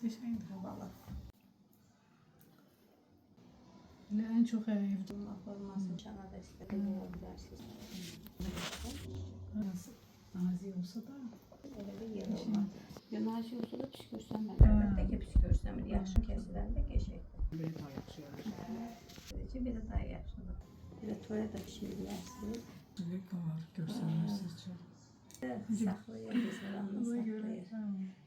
Qəşəngdir. Havalı. Elə ən çox evdə Bunun forması çana dəstək edə bilərsiniz. nazik olsa da Elə bir yer olmaz. Nazik olsa da pis görsənmir. Əlbəttə ki, pis görsənmir. Yaxşı kəsiləndə qəşəngdir. belə daha yaxşı olur. Sadəcə belə daha yaxşıdır. Belə toya da pişirilərsiniz. Belə var, görsənməz sizcə. Saxlayır, restoranını Ona görə saxlayır.